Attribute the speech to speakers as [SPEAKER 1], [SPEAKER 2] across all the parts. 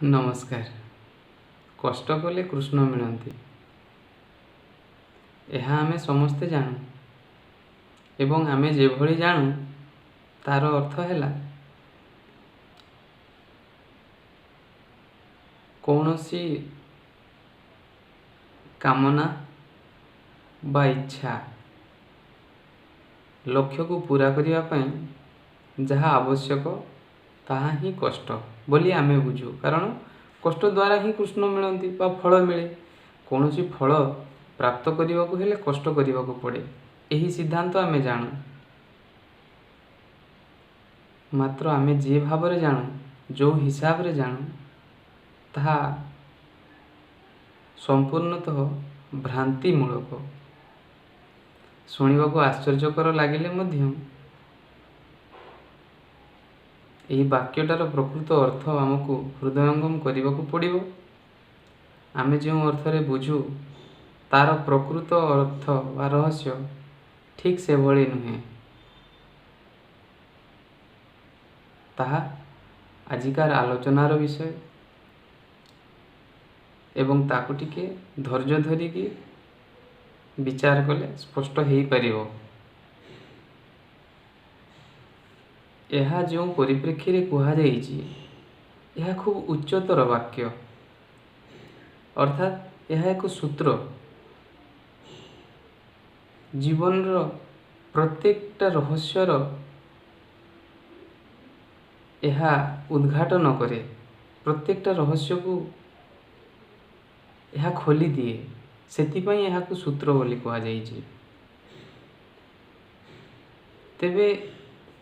[SPEAKER 1] नमस्कार। कष्ट कले कृष्ण मिलती यह आमे समस्ते जानू एवं आमे जेभली जानू तार अर्थ है कौनसी कामना बा इच्छा लक्ष्य को पूरा करने जहाँ आवश्यक ताहा ही कष्ट बोली आमे बुझू। कारण कष्ट द्वारा ही कृष्ण मिलती बा फल मिले। कौन सी फल प्राप्त करने को हेले कष्ट करने को पड़े, यही सिद्धांत आमे जानू। मात्र आमे जे भाव रे जानू, जो हिसाब रे जानू, ताहा संपूर्णतः भ्रांतिमूलक। शुणा को आश्चर्यकर लगिले मध्य यही वाक्यटार प्रकृत अर्थ आमको हृदयंगम करने को पड़ो। आमे जो अर्थ रे बुझू तार प्रकृत अर्थ व रहस्य ठीक से भली नुहे। ताहा आजिकार आलोचनार विषय एवं ताकु टिके धैर्य धरिकी विचार कले स्पष्ट हो पारिबो। यह जो परिप्रेक्षी रे कहा जाइछि यह खूब उच्चतर वाक्य, अर्थात यह एक सूत्र जीवन प्रत्येकटा रहस्यर यह उद्घाटन करे, प्रत्येकटा रहस्य को यह खोली दिए। सेतिपई यह को सूत्र बोली कहा जाइछि। तेबे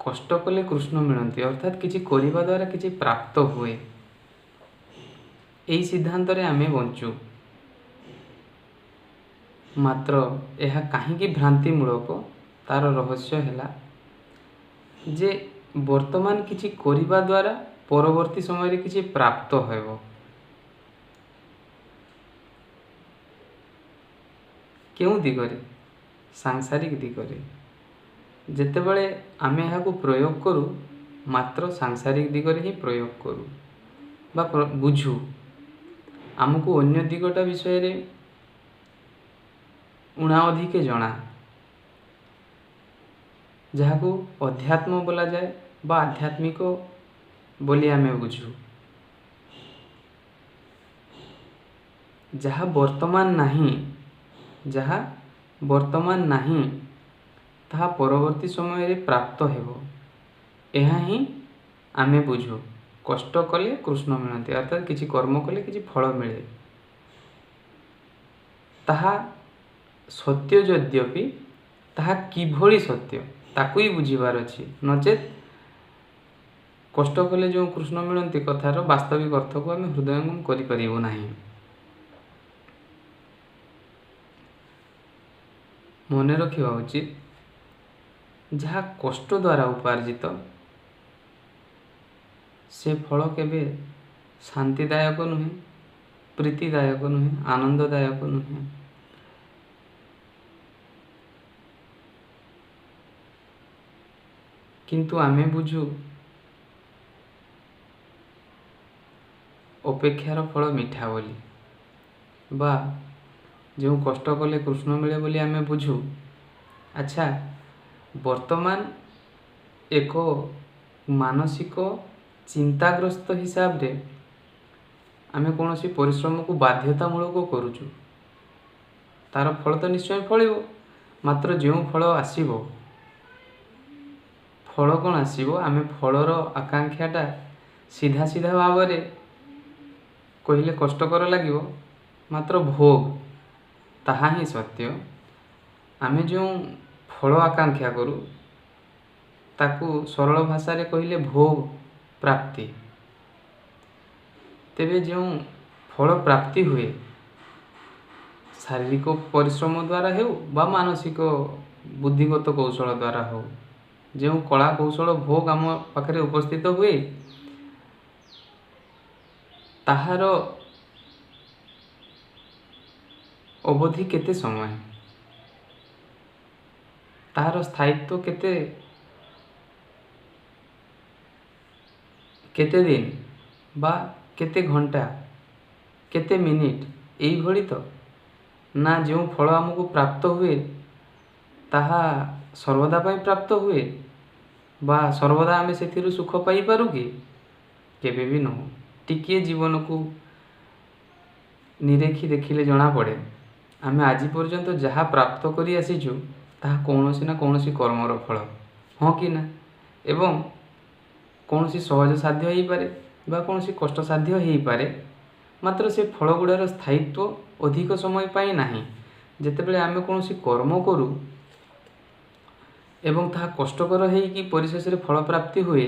[SPEAKER 1] कष्ट कले कृष्ण मिलती अर्थात किसी करने द्वारा किसी प्राप्त हुए, यही सिद्धांत रे आमे बंचू। मात्र यह कहीं भ्रांतिमूलक तार रहस्य है जे वर्तमान किसी करने द्वारा परवर्ती समय किसी प्राप्त हो। क्यों दिगरे? सांसारिक दिगरे। जेतेबेले आमे यहाँ को प्रयोग करूँ मात्र सांसारिक दिगरे ही प्रयोग करूँ बा बुझू, आमको अन्य दिगटा विषय रे उणा अधिके जना, जहाँ को अध्यात्म बोला जाए बा आध्यात्मिक बोली आमे बुझू। जहाँ वर्तमान नहीं ताहा परवर्ती समय रे प्राप्त हेबो, यह ही आमे बुझू। कष्ट कले कृष्ण मिलती अर्थात किसी कर्म कले किसी फल मिले। ताहा सत्य यद्यपि ताहा किभली सत्य ताकू ही बुझीबार अछि, नचेत कष्ट कले जो कृष्ण मिलती कथार वास्तविक अर्थ को आम हृदयंगम करि परिबो नाही। मन रखिबा उचित जहाँ कष्ट द्वारा उपार्जित से फल केबे शांतिदायक नुहे, प्रीतिदायक नुहे, आनंददायक नुहे। किंतु आमे बुझू अपेक्षार फल मीठा बोली बा जो कष्ट कले कृष्ण मिले बोली आमे बुझू। अच्छा, वर्तमान एक मानसिक चिंताग्रस्त हिसाब रे आमे कौन सी परिश्रम को बाध्यतामूलक करूचु, तार फल तो निश्चय फलिबो। मात्र जो फल आसीबो, फल कौन आसीबो, आमे फलर आकांक्षाटा सीधा सीधा भाव रे कहले कष्टकर लागिबो। मात्र भोग ताहा ही सत्य। आमे जो फल आकांक्षा करू ताकू सरल भाषा रे कहले भोग प्राप्ति। तेबे जो फल प्राप्ति हुए शारीरिक परिश्रम द्वारा हो बा मानसिक बुद्धिगत कौशल द्वारा हो, जो कला कौशल भोग आम पाखे उपस्थित हुए ताहार अवधि केते समय, ताहार स्थायित्व केते दिन बा केते घंटा केते मिनिट एइभଳି तो ना जो फल आमको प्राप्त हुए ताहा सर्वदा पाई प्राप्त हुए बा सर्वदा आमे सेथिरु सुख पाई पारु कि केबे भी नुह। टिके जीवन को निरेखी देखिले जना पड़े आमे आज पर्यंत जहाँ प्राप्त करी आसीचु ताहा कौनसी ना कौनसी कर्मर फल हाँ कि ना। एवं कौनसी सहज साध्य हो पारे बा कौनसी कष्ट साध्य हो पारे मात्र से फल गुड़ार स्थायित्व अधिक समय पाई नाही। जेतेबेले आमे कौनसी कर्म करू एवं ताहा कष्टकर हेकि परिशेष रे फल प्राप्ति हुए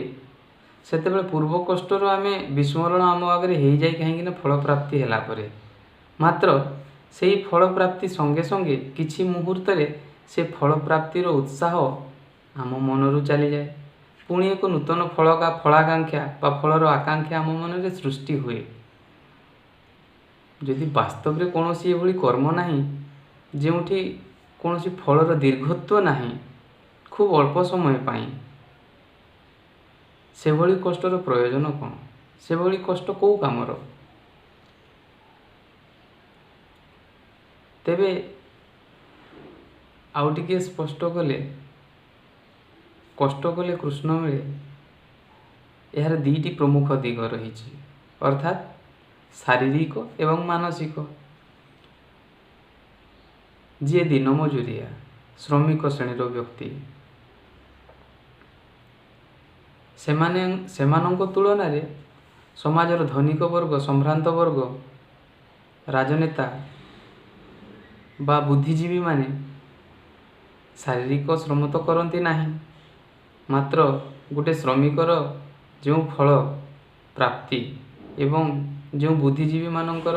[SPEAKER 1] सेतेबेले पूर्व कष्टर आमे विस्मरण आम आगे हो जाए कहीं फल प्राप्ति हैला परे मात्र से फल प्राप्ति संगे संगे किछि मुहूर्त से फल प्राप्तिर उत्साह आम मनरु चली जाए पुणी एक नूतन फलाकांक्षा बा फलर आकांक्षा आम मन में सृष्टि हुए। जदि वास्तव में कौन सी एभली कर्म नाही जेउठी कौन सी फलर दीर्घत्व नाही खूब अल्प समय पाई से भली कष्टर प्रयोजन कौन से भली कष्ट कौ कामर। तेबे आउ टिके स्पष्ट कले कष्ट कले कृष्ण मिले यार दीटी प्रमुख दिग रही अर्थात शारीरिक एवं मानसिक। जी दिन मजूरिया श्रमिक श्रेणीर व्यक्ति सेमानंको तुलन रे समाजर धनिक वर्ग संभ्रांत वर्ग राजनेता बा बुद्धिजीवी माने शारीरिक श्रम तो करती नहीं मात्र गोटे श्रमिकर जो फल प्राप्ति एवं जो बुद्धिजीवी मानकर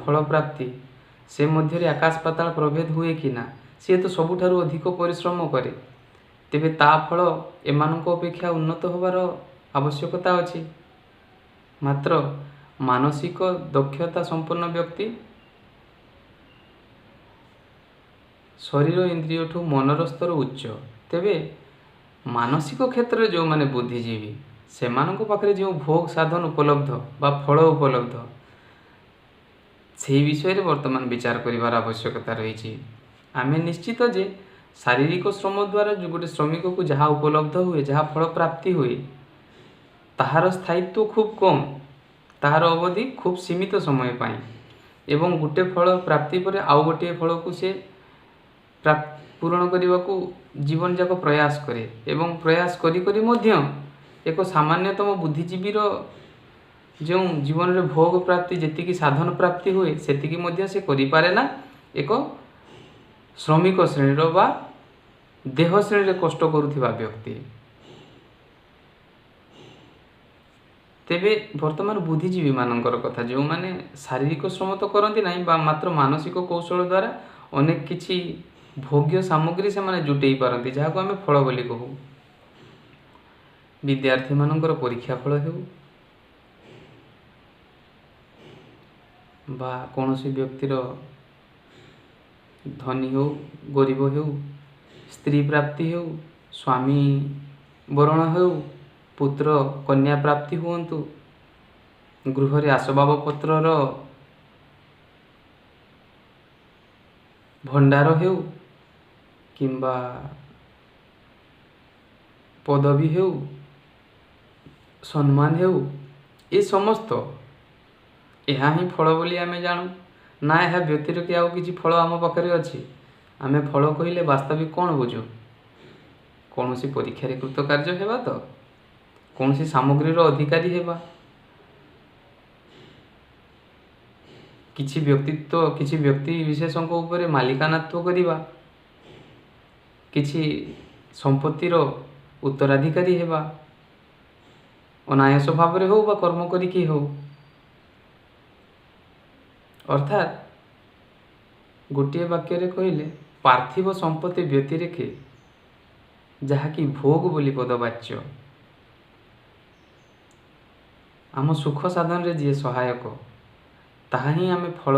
[SPEAKER 1] फल प्राप्ति से मध्य आकाश पाताल प्रभेद हुए कि ना सी तो सबुठारु अधिक परिश्रम करे तेबे ता फल एमानक अपेक्षा उन्नत होबार आवश्यकता अछि। मात्र मानसिक दक्षता संपन्न व्यक्ति शरीर इंद्रिय ठू मनर स्तर उच्च तेबे मानसिक क्षेत्र में जो माने बुद्धिजीवी से पाखे जो भोग साधन उपलब्ध बा फल उपलब्ध से विषय में वर्तमान विचार करिवार आवश्यकता रही। आमे निश्चित जे शारीरिक श्रम द्वारा जो गोटे श्रमिक को जहाँ उपलब्ध हुए जहाँ फल प्राप्ति हुए ताहार स्थायित्व खूब कम ताहार अवधि खूब सीमित समय पाई एवं गोटे फल प्राप्ति पर आउ गोटे फल को से पूरण करने को जीवन जाक प्रयास करे एवं प्रयास करी करी मध्य एक सामान्यतम बुद्धिजीवीर जो जीवन में भोग प्राप्ति जी साधन प्राप्ति हुए सेतिकी मध्य से करि पारे ना एक श्रमिक श्रेणीर बा देह श्रेणी कष्ट करुथिबा व्यक्ति। तेबे वर्तमान बुद्धिजीवी मानकर कथा जो माने शारीरिक श्रम तो करती नहीं बा मात्र मानसिक कौशल द्वारा अनेक किछि भोग्य सामग्री से माने जुटेई पारती जहाँ को आमे फल बोली कहू। विद्यार्थी मानकर परीक्षा फल हेउ बा कौनसी व्यक्तिर धनी हो गरीब हो स्त्री प्राप्ति हो स्वामी वरण हो पुत्र कन्या प्राप्ति हुंतु गृह आसबाब पत्रर भंडार हो किंबा पदवी हो सम्मान हो ये समस्त यह ही फल बोली आमे जानू ना यह व्यतिरिक्त आउ किछि फल आम पाखे अच्छी आमे फल कहले वास्तविक कौन बुझू कौन सी परीक्षा कृतकार्य हेबा तो कौन सी सामग्रीर अधिकारी हेबा किछि व्यक्तित्व किछि व्यक्ति विशेषों ऊपर मालिकानात्व करिबा किछि संपत्तिर उत्तराधिकारी हेबा अनायास भाव हो बा कर्म करिकी हो अर्थात गोटे वाक्य रे कहले पार्थिव संपत्ति व्यतिरेके जहाँकि भोग बोली पदवाच्य आम सुख साधन रे जी सहायक ताहा ही आमे फल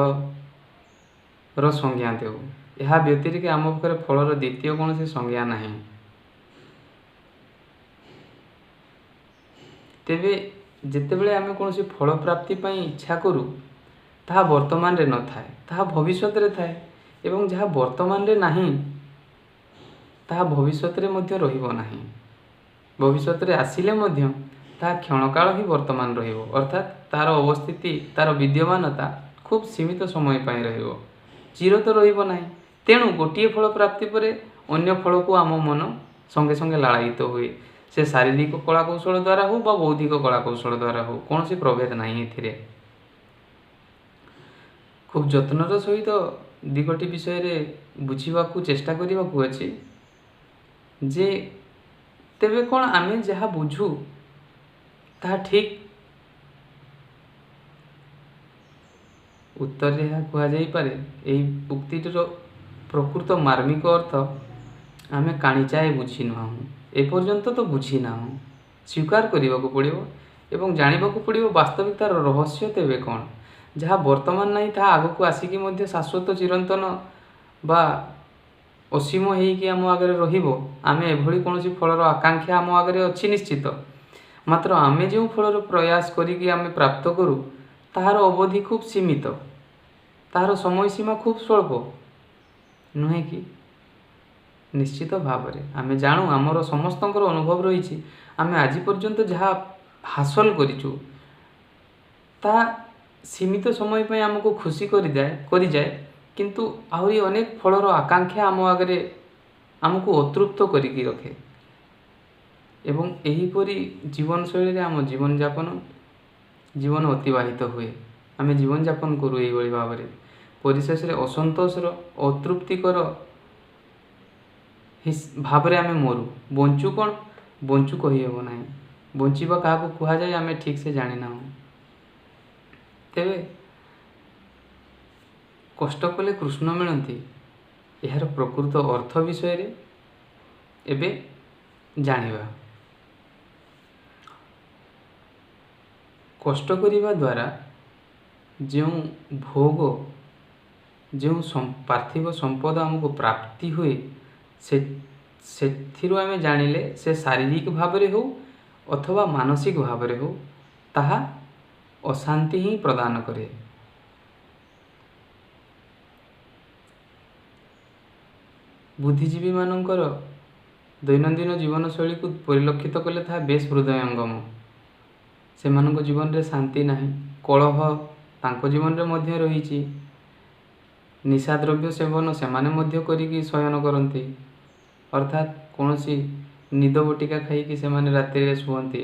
[SPEAKER 1] रो संज्ञा देऊ यह व्यतिरेके आम पाखे फलर द्वितीय कौन से संज्ञा नहीं। तेबे ଯେତେବେଳେ ଆମେ କୌଣସି ଫଳ ପ୍ରାପ୍ତି ପାଇଁ ଇଚ୍ଛା କରୁ ତାହା ବର୍ତ୍ତମାନରେ ନଥାଏ, ତାହା ଭବିଷ୍ୟତରେ ଥାଏ। ଏବଂ ଯାହା ବର୍ତ୍ତମାନରେ ନାହିଁ ତାହା ଭବିଷ୍ୟତରେ ମଧ୍ୟ ରହିବ ନାହିଁ। ଭବିଷ୍ୟତରେ ଆସିଲେ ମଧ୍ୟ ତାହା କ୍ଷଣକାଳ ହିଁ ବର୍ତ୍ତମାନ ରହିବ, ଅର୍ଥାତ୍ ତାହାର ଅବସ୍ଥିତି, ତାର ବିଦ୍ୟମାନତା ଖୁବ୍ ସୀମିତ ସମୟ ପାଇଁ ରହିବ, ଚିର ତ ରହିବ ନାହିଁ। ତେଣୁ ଗୋଟିଏ ଫଳ ପ୍ରାପ୍ତି ପରେ ଅନ୍ୟ ଫଳକୁ ଆମ ମନ ସଙ୍ଗେ ସଙ୍ଗେ ଲାଳାୟିତ ହୁଏ। ସେ ଶାରୀରିକ କଳାକୌଶଳ ଦ୍ୱାରା ହେଉ ବା ବୌଦ୍ଧିକ କଳାକୌଶଳ ଦ୍ୱାରା ହେଉ, କୌଣସି ପ୍ରଭେଦ ନାହିଁ ଏଥିରେ। ଖୁବ୍ ଯତ୍ନର ସହିତ ଦିଗଟି ବିଷୟରେ ବୁଝିବାକୁ ଚେଷ୍ଟା କରିବାକୁ ଅଛି ଯେ ତେବେ କ'ଣ ଆମେ ଯାହା ବୁଝୁ ତାହା ଠିକ୍? ଉତ୍ତରରେ ଏହା କୁହାଯାଇପାରେ, ଏହି ଉକ୍ତିଟିର ପ୍ରକୃତ ମାର୍ମିକ ଅର୍ଥ ଆମେ କାଣିଚାଏ ବୁଝିନାହୁଁ, ଏପର୍ଯ୍ୟନ୍ତ ତ ବୁଝିନାହୁଁ। ସ୍ୱୀକାର କରିବାକୁ ପଡ଼ିବ ଏବଂ ଜାଣିବାକୁ ପଡ଼ିବ ବାସ୍ତବିକତାର ରହସ୍ୟ ତେବେ କ'ଣ। ଯାହା ବର୍ତ୍ତମାନ ନାହିଁ ତାହା ଆଗକୁ ଆସିକି ମଧ୍ୟ ଶାଶ୍ୱତ ଚିରନ୍ତନ ବା ଅସୀମ ହେଇକି ଆମ ଆଗରେ ରହିବ। ଆମେ ଏଭଳି କୌଣସି ଫଳର ଆକାଂକ୍ଷା ଆମ ଆଗରେ ଅଛି ନିଶ୍ଚିତ, ମାତ୍ର ଆମେ ଯେଉଁ ଫଳର ପ୍ରୟାସ କରିକି ଆମେ ପ୍ରାପ୍ତ କରୁ ତାହାର ଅବଧି ଖୁବ୍ ସୀମିତ, ତାହାର ସମୟସୀମା ଖୁବ୍ ସ୍ୱଳ୍ପ, ନୁହେଁ କି? ନିଶ୍ଚିତ ଭାବରେ ଆମେ ଜାଣୁ, ଆମର ସମସ୍ତଙ୍କର ଅନୁଭବ ରହିଛି, ଆମେ ଆଜି ପର୍ଯ୍ୟନ୍ତ ଯାହା ହାସଲ କରିଛୁ ତାହା ସୀମିତ ସମୟ ପାଇଁ ଆମକୁ ଖୁସି କରିଯାଏ, କିନ୍ତୁ ଆହୁରି ଅନେକ ଫଳର ଆକାଂକ୍ଷା ଆମ ଆଗରେ ଆମକୁ ଅତୃପ୍ତ କରିକି ରଖେ। ଏବଂ ଏହିପରି ଜୀବନଶୈଳୀରେ ଆମ ଜୀବନ ଅତିବାହିତ ହୁଏ। ଆମେ ଜୀବନଯାପନ କରୁ ଏହିଭଳି ଭାବରେ। ପରିଶେଷରେ ଅସନ୍ତୋଷର, ଅତୃପ୍ତିକର ଭାବରେ ଆମେ ମରୁ। ବଞ୍ଚୁ କ'ଣ? ବଞ୍ଚୁ କହିହେବ ନାହିଁ। ବଞ୍ଚିବା କାହାକୁ କୁହାଯାଏ ଆମେ ଠିକ୍ସେ ଜାଣିନାହୁଁ। ତେବେ କଷ୍ଟ କଲେ କୃଷ୍ଣ ମିଳନ୍ତି, ଏହାର ପ୍ରକୃତ ଅର୍ଥ ବିଷୟରେ ଏବେ ଜାଣିବା। କଷ୍ଟ କରିବା ଦ୍ୱାରା ଯେଉଁ ଭୋଗ, ଯେଉଁ ପାର୍ଥିବ ସମ୍ପଦ ଆମକୁ ପ୍ରାପ୍ତି ହୁଏ, ସେଥିରୁ ଆମେ ଜାଣିଲେ ସେ ଶାରୀରିକ ଭାବରେ ହେଉ ଅଥବା ମାନସିକ ଭାବରେ ହେଉ ତାହା ଅଶାନ୍ତି ହିଁ ପ୍ରଦାନ କରେ। ବୁଦ୍ଧିଜୀବୀମାନଙ୍କର ଦୈନନ୍ଦିନ ଜୀବନଶୈଳୀକୁ ପରିଲକ୍ଷିତ କଲେ ତାହା ବେଶ୍ ହୃଦୟଙ୍ଗମ। ସେମାନଙ୍କ ଜୀବନରେ ଶାନ୍ତି ନାହିଁ, କଳହ ତାଙ୍କ ଜୀବନରେ ମଧ୍ୟ ରହିଛି। ନିଶାଦ୍ରବ୍ୟ ସେବନ ସେମାନେ ମଧ୍ୟ କରିକି ଶୟନ କରନ୍ତି, ଅର୍ଥାତ୍ କୌଣସି ନିଦ ବଟିକା ଖାଇକି ସେମାନେ ରାତିରେ ଶୁଅନ୍ତି।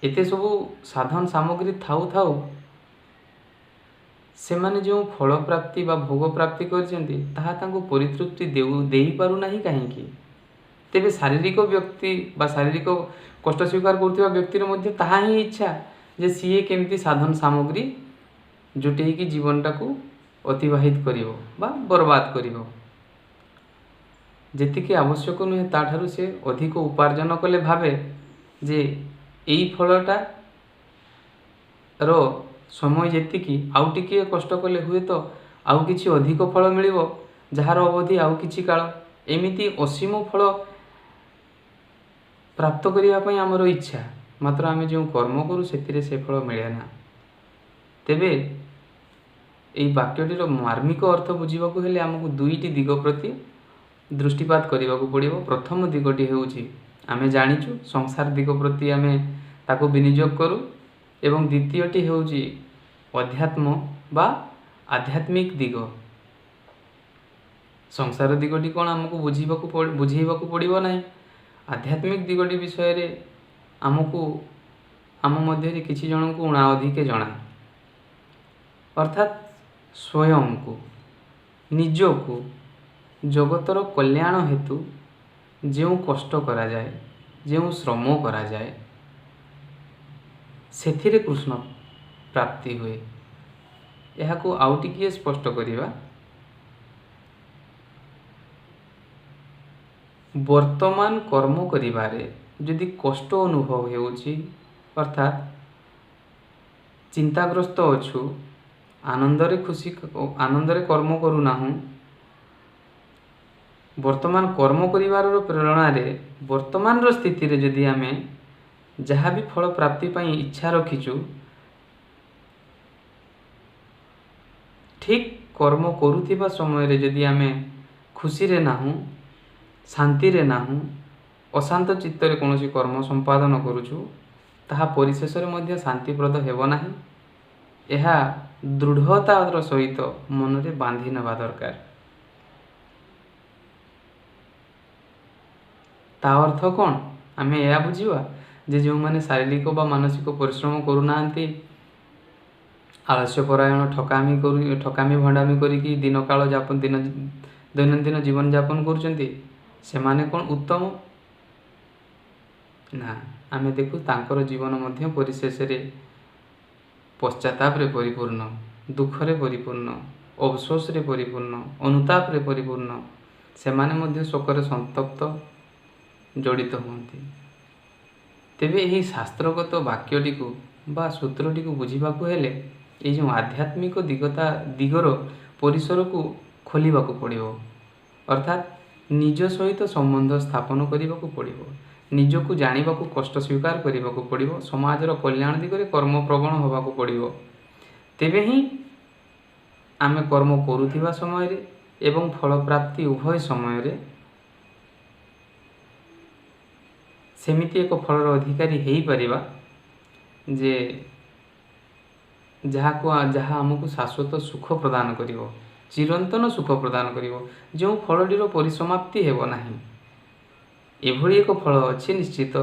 [SPEAKER 1] ଏତେ ସବୁ ସାଧନ ସାମଗ୍ରୀ ଥାଉ ଥାଉ ସେମାନେ ଯେଉଁ ଫଳ ପ୍ରାପ୍ତି ବା ଭୋଗ ପ୍ରାପ୍ତି କରିଛନ୍ତି ତାହା ତାଙ୍କୁ ପରିତୃପ୍ତି ଦେଇପାରୁନାହିଁ କାହିଁକି? ତେବେ ଶାରୀରିକ ବ୍ୟକ୍ତି ବା ଶାରୀରିକ କଷ୍ଟ ସ୍ୱୀକାର କରୁଥିବା ବ୍ୟକ୍ତିର ମଧ୍ୟ ତାହା ହିଁ ଇଚ୍ଛା ଯେ ସିଏ କେମିତି ସାଧନ ସାମଗ୍ରୀ ଜୁଟେଇକି ଜୀବନଟାକୁ ଅତିବାହିତ କରିବ ବା ବର୍ବାଦ କରିବ। ଯେତିକି ଆବଶ୍ୟକ ନୁହେଁ ତାଠାରୁ ସେ ଅଧିକ ଉପାର୍ଜନ କଲେ ଭାବେ ଯେ ଏଇ ଫଳଟାର ସମୟ ଯେତିକି, ଆଉ ଟିକିଏ କଷ୍ଟ କଲେ ହୁଏତ ଆଉ କିଛି ଅଧିକ ଫଳ ମିଳିବ, ଯାହାର ଅବଧି ଆଉ କିଛି କାଳ। ଏମିତି ଅସୀମ ଫଳ ପ୍ରାପ୍ତ କରିବା ପାଇଁ ଆମର ଇଚ୍ଛା, ମାତ୍ର ଆମେ ଯେଉଁ କର୍ମ କରୁ ସେଥିରେ ସେ ଫଳ ମିଳେ ନା। ତେବେ ଏହି ବାକ୍ୟଟିର ମାର୍ମିକ ଅର୍ଥ ବୁଝିବାକୁ ହେଲେ ଆମକୁ ଦୁଇଟି ଦିଗ ପ୍ରତି ଦୃଷ୍ଟିପାତ କରିବାକୁ ପଡ଼ିବ। ପ୍ରଥମ ଦିଗଟି ହେଉଛି ଆମେ ଜାଣିଛୁ ସଂସାର ଦିଗ ପ୍ରତି ଆମେ ତାକୁ ବିନିଯୋଗ କରୁ, ଏବଂ ଦ୍ୱିତୀୟଟି ହେଉଛି ଅଧ୍ୟାତ୍ମ ବା ଆଧ୍ୟାତ୍ମିକ ଦିଗ। ସଂସାର ଦିଗଟି କ'ଣ ଆମକୁ ବୁଝେଇବାକୁ ପଡ଼ିବ ନାହିଁ। ଆଧ୍ୟାତ୍ମିକ ଦିଗଟି ବିଷୟରେ ଆମକୁ ଆମ ମଧ୍ୟରେ କିଛି ଜଣଙ୍କୁ ଉଣା ଅଧିକେ ଜଣା, ଅର୍ଥାତ୍ ସ୍ୱୟଂକୁ ନିଜକୁ ଜଗତର କଲ୍ୟାଣ ହେତୁ ଯେଉଁ କଷ୍ଟ କରାଯାଏ, ଯେଉଁ ଶ୍ରମ କରାଯାଏ, ସେଥିରେ କୃଷ୍ଣ ପ୍ରାପ୍ତି ହୁଏ। ଏହାକୁ ଆଉ ଟିକିଏ ସ୍ପଷ୍ଟ କରିବା। ବର୍ତ୍ତମାନ କର୍ମ କରିବାରେ ଯଦି କଷ୍ଟ ଅନୁଭବ ହେଉଛି, ଅର୍ଥାତ୍ ଚିନ୍ତାଗ୍ରସ୍ତ ଅଛୁ, ଆନନ୍ଦରେ କର୍ମ କରୁନାହୁଁ, ବର୍ତ୍ତମାନ କର୍ମ କରିବାର ପ୍ରେରଣାରେ ବର୍ତ୍ତମାନର ସ୍ଥିତିରେ ଯଦି ଆମେ जहाँ भी फल प्राप्ति पाई इच्छा रखिचु ठीक कर्म करुथिबा समय रे जदि आमे खुशी रे नाहु शांति रे नाहु अशांत चित्त रे कोनोसी कर्म संपादन करूछु ताहा परिशेष रे मध्य शांतिप्रद हेबो नाही। यह दृढ़तार सहित मन रे बांधी नेबा दरकार। ता अर्थ कौन आमे या बुझिबा जे जो माने शारीरिक बा मानसिक परिश्रम करूनाहांती आलस्यपरायण ठकामी भंडामी करिकी दिन काल जापन दिन दैनंदिन जीवन यापन करुचंती से माने कौन उत्तम ना। आमे देखु तांकर जीवन मध्य परिशेष रे पश्चाताप रे परिपूर्ण दुख रे परिपूर्ण अवशोष रे परिपूर्ण अनुताप रे परिपूर्ण से माने मध्य शोकरे संतप्त जड़ित हुअन्ति। तेबे यही शास्त्रगत वाक्यटी को बा सूत्रटी को बुझिबाकू हेले ये जो आध्यात्मिक दिगर परिसर को खोलिबाकू पड़िबो अर्थात निज सहित संबंध स्थापन करिबाकू पड़िबो निजकू जानिबाकू कष्ट स्वीकार करिबाकू पड़िबो समाजर कल्याण दिगरे कर्म प्रवण होबाकू पड़िबो। तेबे ही आमे कर्म करुथिबा समय रे एवं फल प्राप्ति उभय समय रे सेमिति एक फलर अधिकारी हेई परिबा जे जहाँ आमको शाश्वत सुख प्रदान करिवो चिरंतन सुख प्रदान करिवो जो फलटीर परिसमाप्ति हेबो नाही। एभली एक फल अच्छे निश्चित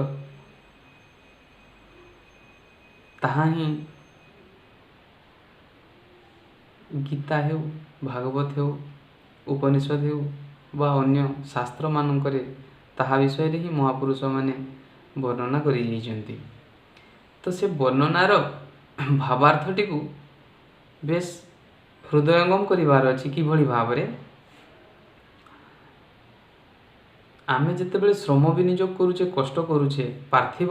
[SPEAKER 1] ताहा ही गीता हेउ भागवत हेउ उपनिषद हेउ बा अन्य शास्त्र मानकरे ताहा विषय रे ही महापुरुष माने वर्णना करि जाइछन्ति। तो से वर्णनार भावार्थटी को बेस हृदयंगम करिवार अछि कि भली भावरे आमे जेतेबेले श्रम विनियोग करूचे कष्ट करूचे पार्थिव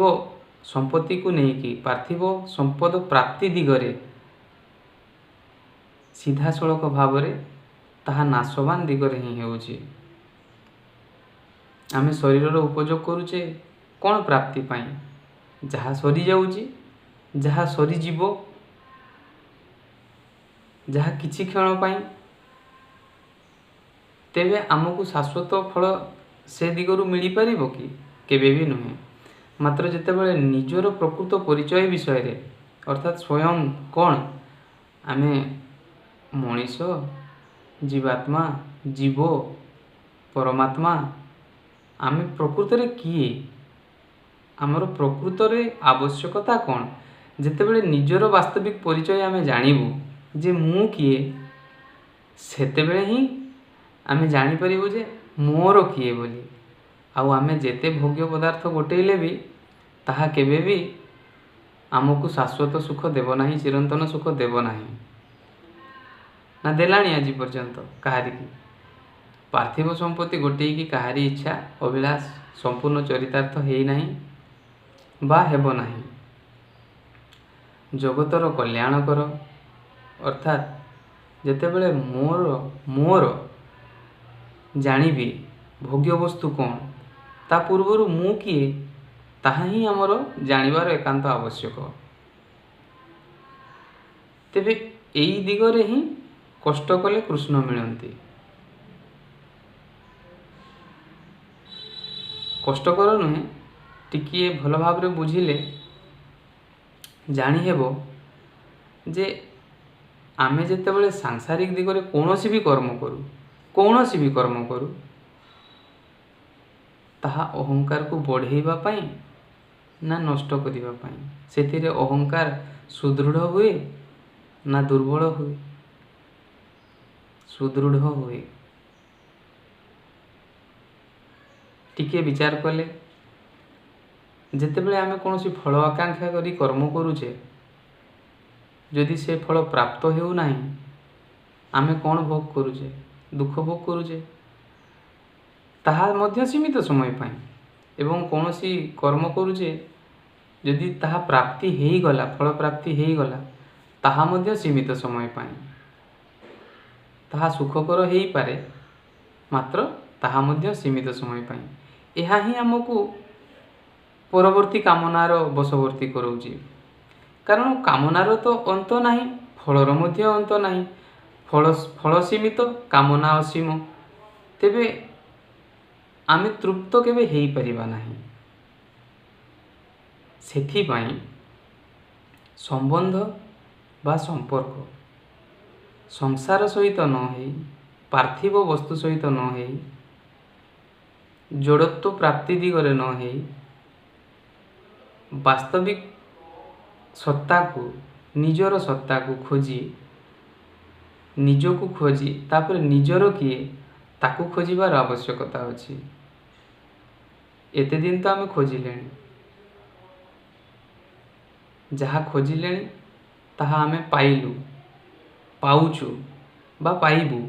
[SPEAKER 1] संपत्ति को नेकी पार्थिव संपद प्राप्ति दिगरे सीधा सड़क भावरे ताहा नाशवान दिगरे ही हेउची। आमे शरीर उपयोग करूचे कौन प्राप्ति पाई जहाँ सरी जाउची जहाँ सरी जीवो जहाँ किछि क्षण पाई तेबे आमको शाश्वत फल से दिगरु मिली पारिबो कि केबे भी नुहे। मात्र जेतेबेले निजर प्रकृत परिचय विषय रे अर्थात स्वयं कौन आमे मनीष जीवात्मा जीव परमात्मा आमे प्रकृत रे किए आमर प्रकृत रे आवश्यकता कौन जेतेबेले निजर वास्तविक परिचय आमे जानिबु जे मु किए सेतेबेले ही आमे जानि परिबु जे मोर किए बोली। आउ आमे जेते भोग्य पदार्थ गोटेइले भी ताहा केबे भी आमको शाश्वत सुख देव नाही चिरंतन सुख देव नाही ना देलानी आज पर्यंत कहारी की पार्थिव संपत्ति गोटे की कहारी इच्छा अभिलाष संपूर्ण चरितार्थ हेई नाही बा हेब नाही। जगतर कल्याण कर अर्थात जेतेबेले मोर मोर जानिबी भोग्य वस्तु कौन ता पूर्वर मु किए ताहा ही आमर जानिबार एकांत आवश्यक। तेबे एई दिगरे ही कष्ट कले कृष्ण मिलंती। कष्टकर नुहे टिकिए भल भाव बुझिले जानी हेबो जे आमे जेतेबेले सांसारिक दिगरे कौनसी भी कर्म करू ताहा अहंकार को बढ़ेइबा पाई ना नष्ट करिबा पाई सेतिरे अहंकार सुदृढ़ हुए ना दुर्बल हुए सुदृढ़ हुए। टिके विचार कले जेतेबेले आमे कोनोसी फल आकांक्षा करी कर्म करूचे जदि से फल प्राप्त हेउ नाही आमे कौन भोग करूचे दुख भोग करूचे ताहा मध्य सीमित समय पाई एवं कोनोसी कर्म करूचे जदि ताहा प्राप्ति हेई गला फल प्राप्ति हेई गला ताहा मध्य सीमित समय पाई ताहा सुखकर हेई पारे मात्र ताहा मध्य सीमित समय पाई। यह ही आमको ପରବର୍ତ୍ତୀ କାମନାର ବଶବର୍ତ୍ତୀ କରାଉଛି। କାରଣ କାମନାର ତ ଅନ୍ତ ନାହିଁ, ଫଳର ମଧ୍ୟ ଅନ୍ତ ନାହିଁ। ଫଳ ସୀମିତ, କାମନା ଅସୀମ। ତେବେ ଆମେ ତୃପ୍ତ କେବେ ହେଇପାରିବା ନାହିଁ। ସେଥିପାଇଁ ସମ୍ବନ୍ଧ ବା ସମ୍ପର୍କ ସଂସାର ସହିତ ନ ହେଇ, ପାର୍ଥିବ ବସ୍ତୁ ସହିତ ନ ହେଇ, ଜଡ଼ତ୍ୱ ପ୍ରାପ୍ତି ଦିଗରେ ନ ହେଇ, ବାସ୍ତବିକ ସତ୍ତାକୁ, ନିଜର ସତ୍ତାକୁ ଖୋଜି, ନିଜକୁ ଖୋଜି ତାପରେ ନିଜର କିଏ ତାକୁ ଖୋଜିବାର ଆବଶ୍ୟକତା ଅଛି। ଏତେ ଦିନ ତ ଆମେ ଖୋଜିଲେଣି, ଯାହା ଖୋଜିଲେଣି ତାହା ଆମେ ପାଇଲୁ, ପାଉଛୁ ବା ପାଇବୁ,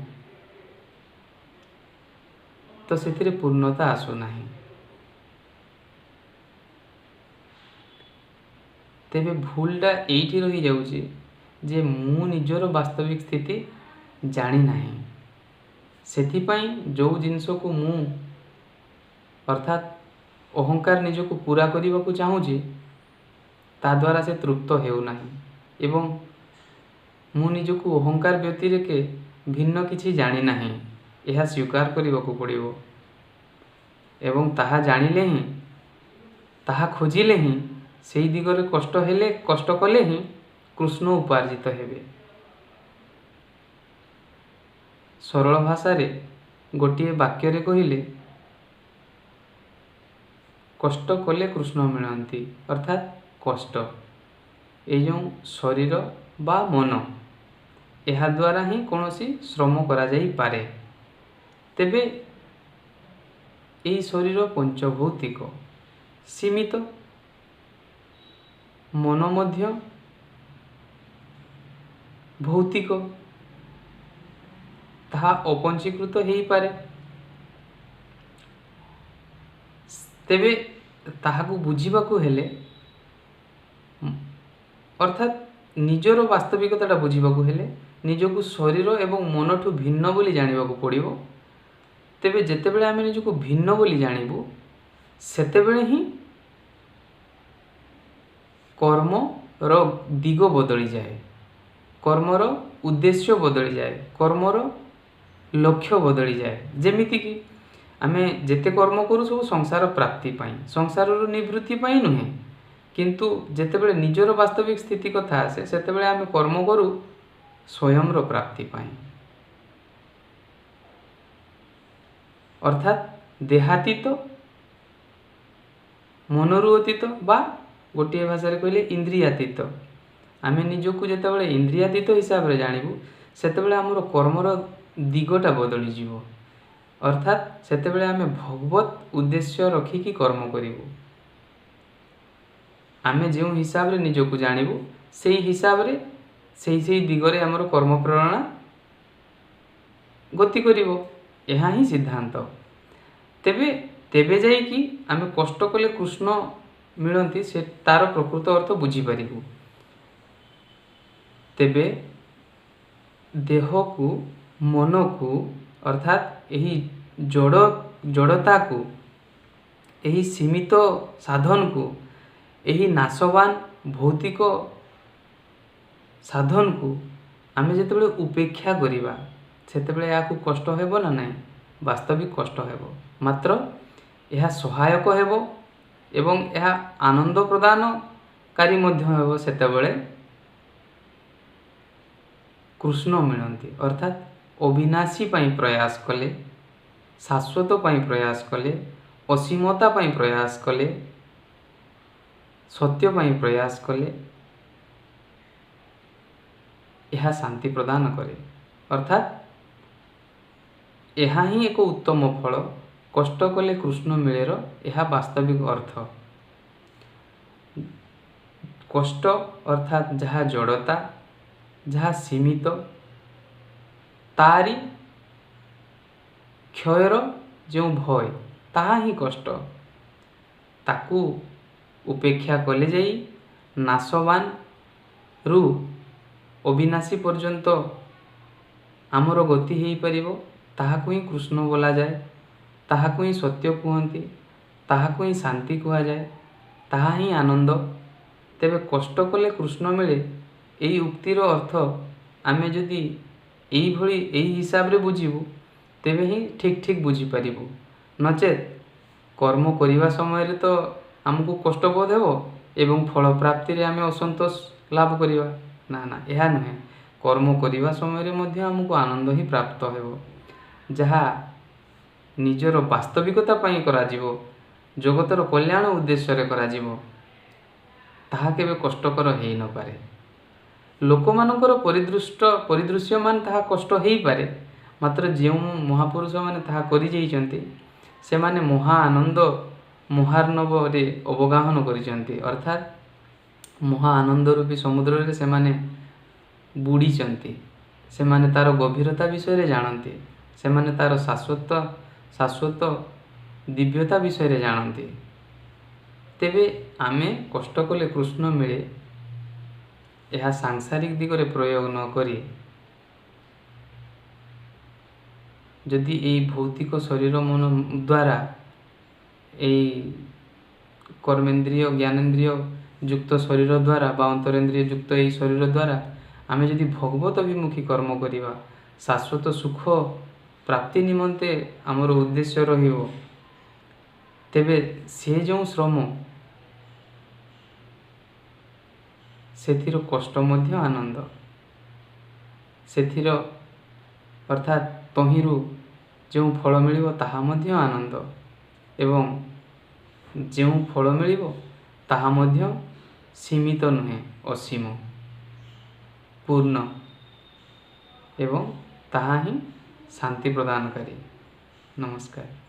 [SPEAKER 1] ତ ସେଥିରେ ପୂର୍ଣ୍ଣତା ଆସୁନାହିଁ। ତେବେ ଭୁଲଟା ଏଇଠି ରହିଯାଉଛି ଯେ ମୁଁ ନିଜର ବାସ୍ତବିକ ସ୍ଥିତି ଜାଣିନାହିଁ। ସେଥିପାଇଁ ଯେଉଁ ଜିନିଷକୁ ମୁଁ ଅର୍ଥାତ୍ ଅହଙ୍କାର ନିଜକୁ ପୂରା କରିବାକୁ ଚାହୁଁଛି, ତା ଦ୍ୱାରା ସେ ତୃପ୍ତ ହେଉନାହିଁ ଏବଂ ମୁଁ ନିଜକୁ ଅହଙ୍କାର ବ୍ୟତିରେକେ ଭିନ୍ନ କିଛି ଜାଣିନାହିଁ, ଏହା ସ୍ୱୀକାର କରିବାକୁ ପଡ଼ିବ। ଏବଂ ତାହା ଜାଣିଲେ ହିଁ, ତାହା ଖୋଜିଲେ ହିଁ, ସେହି ଦିଗରେ କଷ୍ଟ କଲେ ହିଁ କୃଷ୍ଣ ଉପାର୍ଜିତ ହେବେ। ସରଳ ଭାଷାରେ ଗୋଟିଏ ବାକ୍ୟରେ କହିଲେ, କଷ୍ଟ କଲେ କୃଷ୍ଣ ମିଳନ୍ତି। ଅର୍ଥାତ୍ କଷ୍ଟ, ଏଇ ଯେଉଁ ଶରୀର ବା ମନ, ଏହା ଦ୍ୱାରା ହିଁ କୌଣସି ଶ୍ରମ କରାଯାଇପାରେ। ତେବେ ଏହି ଶରୀର ପଞ୍ଚଭୌତିକ, ସୀମିତ, ମନ ମଧ୍ୟ ଭୌତିକ, ତାହା ଅପଞ୍ଚୀକୃତ ହେଇପାରେ। ତେବେ ତାହାକୁ ବୁଝିବାକୁ ହେଲେ, ଅର୍ଥାତ୍ ନିଜର ବାସ୍ତବିକତାଟା ବୁଝିବାକୁ ହେଲେ ନିଜକୁ ଶରୀର ଏବଂ ମନଠୁ ଭିନ୍ନ ବୋଲି ଜାଣିବାକୁ ପଡ଼ିବ। ତେବେ ଯେତେବେଳେ ଆମେ ନିଜକୁ ଭିନ୍ନ ବୋଲି ଜାଣିବୁ, ସେତେବେଳେ ହିଁ କର୍ମର ଦିଗ ବଦଳିଯାଏ, କର୍ମର ଉଦ୍ଦେଶ୍ୟ ବଦଳିଯାଏ, କର୍ମର ଲକ୍ଷ୍ୟ ବଦଳିଯାଏ। ଯେମିତିକି ଆମେ ଯେତେ କର୍ମ କରୁ ସବୁ ସଂସାର ପ୍ରାପ୍ତି ପାଇଁ, ସଂସାରରୁ ନିବୃତ୍ତି ପାଇଁ ନୁହେଁ। କିନ୍ତୁ ଯେତେବେଳେ ନିଜର ବାସ୍ତବିକ ସ୍ଥିତି କଥା ଆସେ, ସେତେବେଳେ ଆମେ କର୍ମ କରୁ ସ୍ୱୟଂର ପ୍ରାପ୍ତି ପାଇଁ। ଅର୍ଥାତ୍ ଦେହାତୀତ, ମନରୁ ଅତୀତ ବା ଗୋଟିଏ ଭାଷାରେ କହିଲେ ଇନ୍ଦ୍ରିୟାତୀତ। ଆମେ ନିଜକୁ ଯେତେବେଳେ ଇନ୍ଦ୍ରିୟାତୀତ ହିସାବରେ ଜାଣିବୁ, ସେତେବେଳେ ଆମର କର୍ମର ଦିଗଟା ବଦଳିଯିବ। ଅର୍ଥାତ୍ ସେତେବେଳେ ଆମେ ଭଗବତ ଉଦ୍ଦେଶ୍ୟ ରଖିକି କର୍ମ କରିବୁ। ଆମେ ଯେଉଁ ହିସାବରେ ନିଜକୁ ଜାଣିବୁ, ସେହି ହିସାବରେ ସେହି ଦିଗରେ ଆମର କର୍ମ ପ୍ରେରଣା ଗତି କରିବ। ଏହା ହିଁ ସିଦ୍ଧାନ୍ତ। ତେବେ ଯାଇକି ଆମେ କଷ୍ଟ କଲେ କୃଷ୍ଣ ମିଳନ୍ତି, ସେ ତାର ପ୍ରକୃତ ଅର୍ଥ ବୁଝିପାରିବୁ। ତେବେ ଦେହକୁ, ମନକୁ, ଅର୍ଥାତ୍ ଏହି ଜଡ଼ତାକୁ, ଏହି ସୀମିତ ସାଧନକୁ, ଏହି ନାଶବାନ ଭୌତିକ ସାଧନକୁ ଆମେ ଯେତେବେଳେ ଉପେକ୍ଷା କରିବା, ସେତେବେଳେ ଏହାକୁ କଷ୍ଟ ହେବ ନା ନାହିଁ? ବାସ୍ତବିକ କଷ୍ଟ ହେବ। ମାତ୍ର ଏହା ସହାୟକ ହେବ ଏବଂ ଏହା ଆନନ୍ଦ ପ୍ରଦାନକାରୀ ମଧ୍ୟ ହେବ ସେତେବେଳେ କୃଷ୍ଣ ମିଳନ୍ତି। ଅର୍ଥାତ୍ ଅବିନାଶୀ ପାଇଁ ପ୍ରୟାସ କଲେ, ଶାଶ୍ୱତ ପାଇଁ ପ୍ରୟାସ କଲେ, ଅସୀମତା ପାଇଁ ପ୍ରୟାସ କଲେ, ସତ୍ୟ ପାଇଁ ପ୍ରୟାସ କଲେ, ଏହା ଶାନ୍ତି ପ୍ରଦାନ କରେ। ଅର୍ଥାତ୍ ଏହା ହିଁ ଏକ ଉତ୍ତମ ଫଳ। କଷ୍ଟ କଲେ କୃଷ୍ଣ ମିଳେର ଏହା ବାସ୍ତବିକ ଅର୍ଥ। କଷ୍ଟ ଅର୍ଥାତ୍ ଯାହା ଜଡ଼ତା, ଯାହା ସୀମିତ, ତାରି କ୍ଷୟର ଯେଉଁ ଭୟ, ତାହା ହିଁ କଷ୍ଟ। ତାକୁ ଉପେକ୍ଷା କଲେ ଯାଇ ନାଶବାନରୁ ଅବିନାଶୀ ପର୍ଯ୍ୟନ୍ତ ଆମର ଗତି ହେଇପାରିବ। ତାହାକୁ ହିଁ କୃଷ୍ଣ ବୋଲାଯାଏ, ତାହାକୁ ହିଁ ସତ୍ୟ କୁହନ୍ତି, ତାହାକୁ ହିଁ ଶାନ୍ତି କୁହାଯାଏ। ତାହା ହିଁ ଆନନ୍ଦ। ତେବେ କଷ୍ଟ କଲେ କୃଷ୍ଣ ମିଳେ, ଏହି ଉକ୍ତିର ଅର୍ଥ ଆମେ ଯଦି ଏଇଭଳି ଏହି ହିସାବରେ ବୁଝିବୁ ତେବେ ହିଁ ଠିକ୍ ବୁଝିପାରିବୁ। ନଚେତ୍ କର୍ମ କରିବା ସମୟରେ ତ ଆମକୁ କଷ୍ଟବୋଧ ହେବ ଏବଂ ଫଳ ପ୍ରାପ୍ତିରେ ଆମେ ଅସନ୍ତୋଷ ଲାଭ କରିବା। ନା, ଏହା ନୁହେଁ। କର୍ମ କରିବା ସମୟରେ ମଧ୍ୟ ଆମକୁ ଆନନ୍ଦ ହିଁ ପ୍ରାପ୍ତ ହେବ, ଯାହା ନିଜର ବାସ୍ତବିକତା ପାଇଁ କରାଯିବ, ଜଗତର କଲ୍ୟାଣ ଉଦ୍ଦେଶ୍ୟରେ କରାଯିବ। ତାହା କେବେ କଷ୍ଟକର ହୋଇନପାରେ। ଲୋକମାନଙ୍କର ପରିଦୃଶ୍ୟମାନ ତାହା କଷ୍ଟ ହୋଇପାରେ, ମାତ୍ର ଯେଉଁ ମହାପୁରୁଷମାନେ ତାହା କରିଯାଇଛନ୍ତି ସେମାନେ ମହା ଆନନ୍ଦ ମହାର୍ଣ୍ଣବରେ ଅବଗାହନ କରିଛନ୍ତି, ଅର୍ଥାତ୍ ମହା ଆନନ୍ଦ ରୂପୀ ସମୁଦ୍ରରେ ସେମାନେ ବୁଡ଼ିଛନ୍ତି। ସେମାନେ ତା'ର ଗଭୀରତା ବିଷୟରେ ଜାଣନ୍ତି, ସେମାନେ ତା'ର ଶାଶ୍ୱତ ଦିବ୍ୟତା ବିଷୟରେ ଜାଣନ୍ତି। ତେବେ ଆମେ କଷ୍ଟ କଲେ କୃଷ୍ଣ ମିଳେ ଏହା ସାଂସାରିକ ଦିଗରେ ପ୍ରୟୋଗ ନ କରି ଯଦି ଏହି ଭୌତିକ ଶରୀର ମନ ଦ୍ୱାରା, ଏହି କର୍ମେନ୍ଦ୍ରିୟ ଜ୍ଞାନେନ୍ଦ୍ରିୟ ଯୁକ୍ତ ଶରୀର ଦ୍ୱାରା ବା ଅନ୍ତରେନ୍ଦ୍ରିୟ ଯୁକ୍ତ ଏହି ଶରୀର ଦ୍ୱାରା ଆମେ ଯଦି ଭଗବତ ଅଭିମୁଖୀ କର୍ମ କରିବା, ଶାଶ୍ୱତ ସୁଖ ପ୍ରାପ୍ତି ନିମନ୍ତେ ଆମର ଉଦ୍ଦେଶ୍ୟ ରହିବ, ତେବେ ସେ ଯେଉଁ ଶ୍ରମ ସେଥିର କଷ୍ଟ ମଧ୍ୟ ଆନନ୍ଦ। ସେଥିର ଅର୍ଥାତ୍ ତହିଁରୁ ଯେଉଁ ଫଳ ମିଳିବ ତାହା ମଧ୍ୟ ଆନନ୍ଦ, ଏବଂ ଯେଉଁ ଫଳ ମିଳିବ ତାହା ମଧ୍ୟ ସୀମିତ ନୁହେଁ, ଅସୀମ, ପୂର୍ଣ୍ଣ, ଏବଂ ତାହା ହିଁ ଶାନ୍ତି ପ୍ରଦାନକାରୀ। ନମସ୍କାର।